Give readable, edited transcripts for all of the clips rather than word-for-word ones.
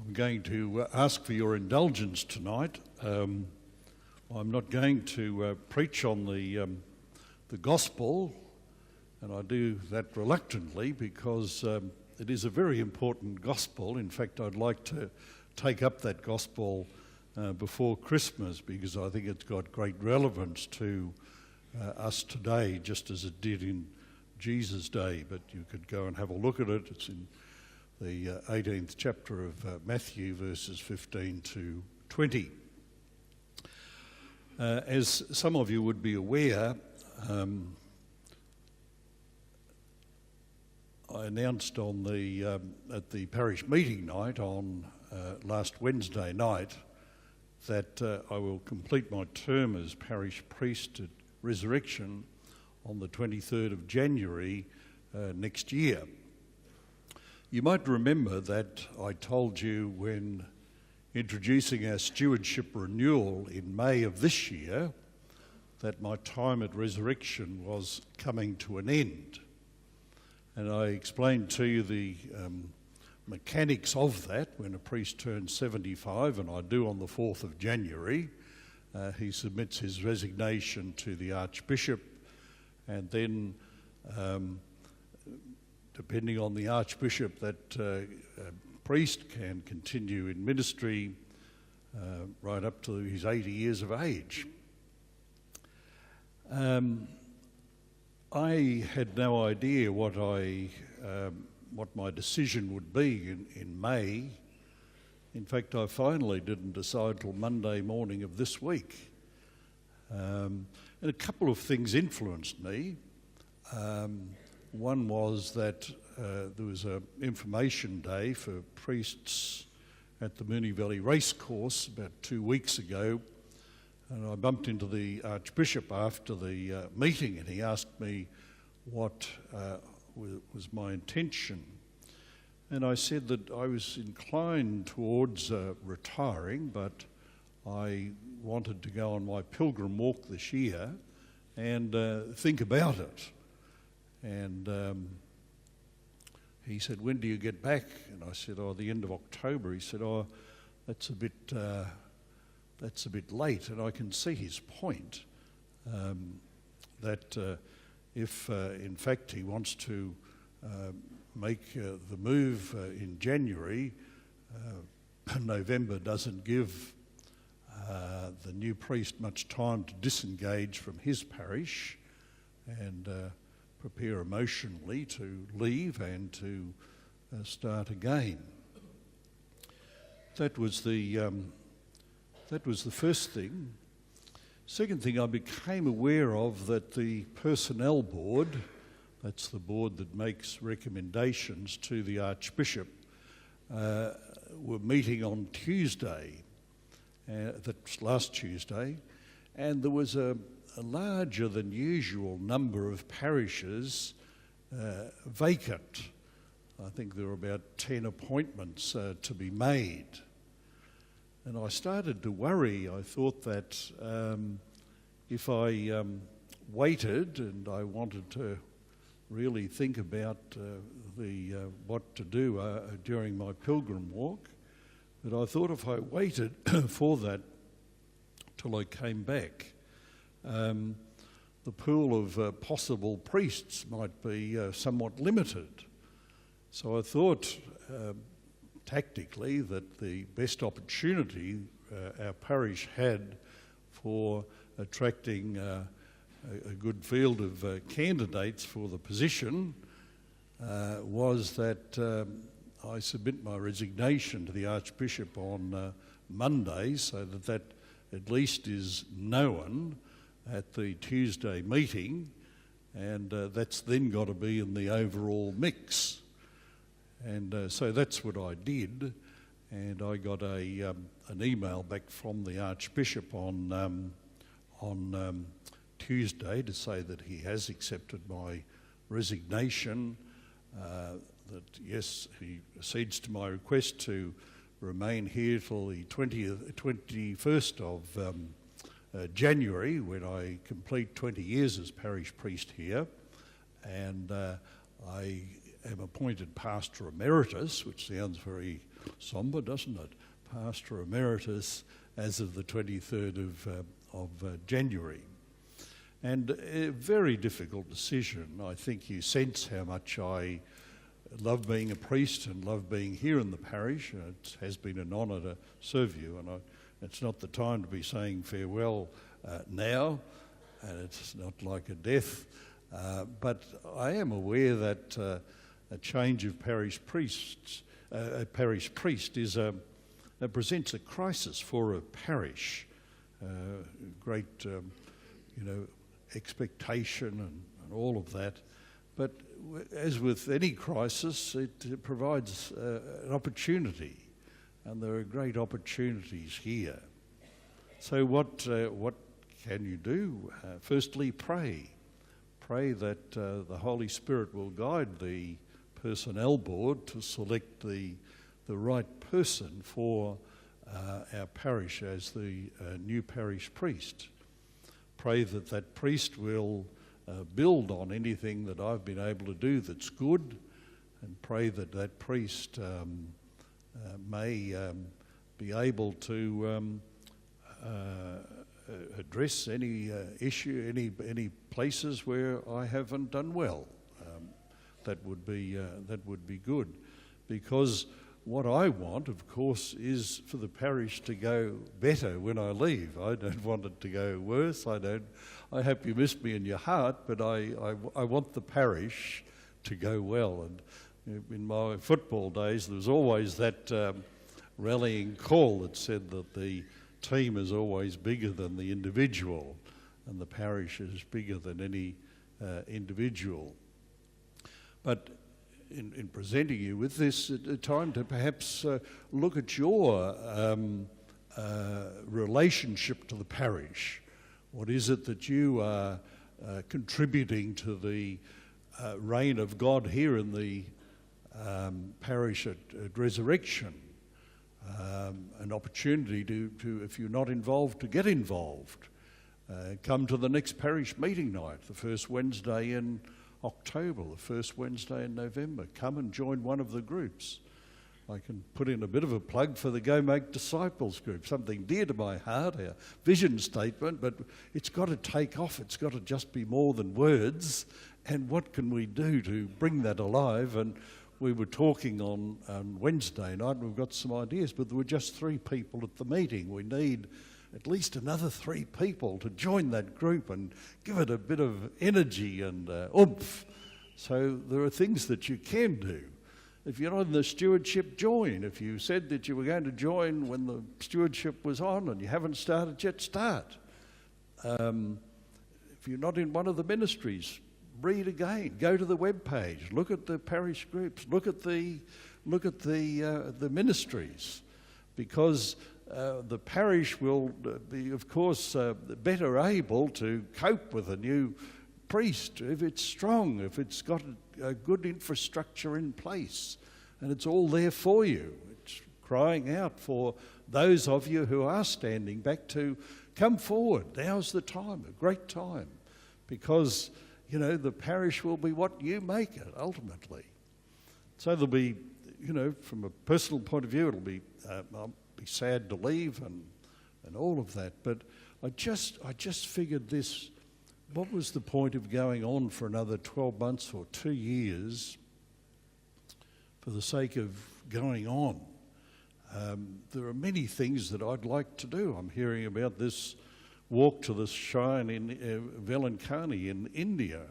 I'm going to ask for your indulgence tonight. I'm not going to preach on the gospel, and I do that reluctantly because it is a very important gospel. In fact, I'd like to take up that gospel before Christmas because I think it's got great relevance to us today, just as it did in Jesus' day. But you could go and have a look at it. It's in the 18th chapter of Matthew, verses 15 to 20. As some of you would be aware, I announced on at the parish meeting night on last Wednesday night that I will complete my term as Parish Priest at Resurrection on the 23rd of January next year. You might remember that I told you when introducing our stewardship renewal in May of this year that my time at Resurrection was coming to an end. And I explained to you the mechanics of that. When a priest turns 75, and I do on the 4th of January, he submits his resignation to the Archbishop, and then depending on the Archbishop, that priest can continue in ministry right up to his 80 years of age. I had no idea what my decision would be in May. In fact, I finally didn't decide till Monday morning of this week. And a couple of things influenced me. One was that there was an information day for priests at the Moonee Valley Racecourse about 2 weeks ago, and I bumped into the Archbishop after the meeting, and he asked me what was my intention. And I said that I was inclined towards retiring, but I wanted to go on my pilgrim walk this year and think about it. And he said, "When do you get back?" And I said, "Oh, the end of October." He said, "Oh, that's a bit late." And I can see his point, that if in fact he wants to make the move in January, November doesn't give the new priest much time to disengage from his parish and prepare emotionally to leave and to start again. That was the first thing. Second thing, I became aware of that the personnel board, that's the board that makes recommendations to the Archbishop, were meeting on Tuesday, that's last Tuesday, and there was a larger than usual number of parishes vacant. I think there were about 10 appointments to be made. And I started to worry. I thought that if I waited and I wanted to really think about what to do during my pilgrim walk, but I thought if I waited for that till I came back, the pool of possible priests might be somewhat limited. So I thought tactically that the best opportunity our parish had for attracting a good field of candidates for the position was that I submit my resignation to the Archbishop on Monday, so that at least is known at the Tuesday meeting, and that's then got to be in the overall mix. And so that's what I did, and I got an email back from the Archbishop on Tuesday to say that he has accepted my resignation, that yes, he accedes to my request to remain here till the 21st of January, when I complete 20 years as parish priest here, and I am appointed pastor emeritus, which sounds very sombre, doesn't it? Pastor Emeritus as of the 23rd of January. And a very difficult decision. I think you sense how much I love being a priest and love being here in the parish. It has been an honour to serve you, and it's not the time to be saying farewell now, and it's not like a death. But I am aware that a change of parish priests, a parish priest presents a crisis for a parish. Great, expectation and all of that. But as with any crisis, it provides an opportunity, and there are great opportunities here. So what can you do? Firstly, pray. Pray that the Holy Spirit will guide the personnel board to select the right person for our parish as the new parish priest. Pray that priest will build on anything that I've been able to do that's good, and pray that priest may be able to address any issue, any places where I haven't done well. That would be good, because what I want, of course, is for the parish to go better when I leave. I don't want it to go worse. I hope you miss me in your heart, but I want the parish to go well. And in my football days, there was always that rallying call that said that the team is always bigger than the individual, and the parish is bigger than any individual. But in presenting you with this, a time to perhaps look at your relationship to the parish. What is it that you are contributing to the reign of God here in the parish at Resurrection? An opportunity to, if you're not involved, to get involved. Come to the next parish meeting night, the first Wednesday in October, the first Wednesday in November. Come and join one of the groups. I can put in a bit of a plug for the Go Make Disciples group, something dear to my heart, our vision statement, but it's got to take off. It's got to just be more than words. And what can we do to bring that alive? And we were talking on Wednesday night, and we've got some ideas, but there were just 3 people at the meeting. We need at least another 3 people to join that group and give it a bit of energy and oomph. So there are things that you can do. If you're not in the stewardship, join. If you said that you were going to join when the stewardship was on and you haven't started yet, start. If you're not in one of the ministries, read again. Go to the web page. Look at the parish groups. Look at the ministries, because the parish will be, of course, better able to cope with a new priest if it's strong, if it's got a good infrastructure in place, and it's all there for you. It's crying out for those of you who are standing back to come forward. Now's the time, a great time, because, the parish will be what you make it, ultimately. So there'll be, from a personal point of view, it'll be... I'll be sad to leave and all of that, but I just figured this: what was the point of going on for another 12 months or 2 years for the sake of going on? There are many things that I'd like to do. I'm hearing about this walk to the shrine in Velankani in India,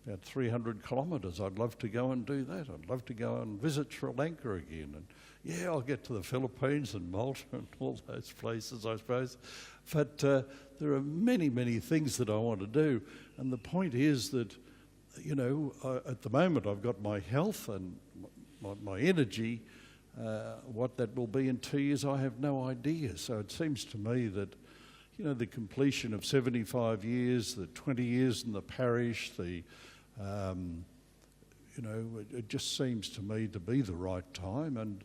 about 300 kilometres. I'd love to go and do that. I'd love to go and visit Sri Lanka again. And yeah, I'll get to the Philippines and Malta and all those places, I suppose. But there are many, many things that I want to do. And the point is that, at the moment I've got my health and my energy. What that will be in 2 years, I have no idea. So it seems to me that, the completion of 75 years, the 20 years in the parish, it just seems to me to be the right time. And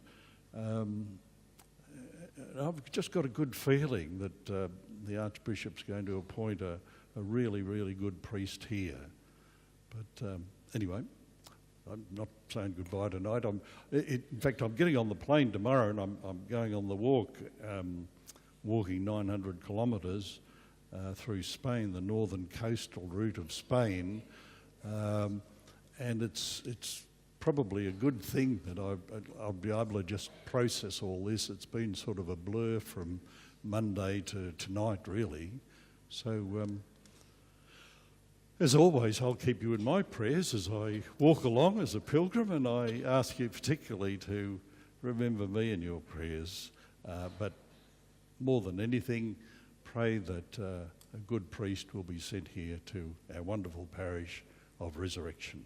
I've just got a good feeling that the Archbishop's going to appoint a really, really good priest here. But anyway, I'm not saying goodbye tonight. In fact, I'm getting on the plane tomorrow, and I'm going on the walk, walking 900 kilometres through Spain, the northern coastal route of Spain, and it's probably a good thing that I'll be able to just process all this. It's been sort of a blur from Monday to tonight, really. So, as always, I'll keep you in my prayers as I walk along as a pilgrim, and I ask you particularly to remember me in your prayers. But more than anything, pray that a good priest will be sent here to our wonderful parish of Resurrection.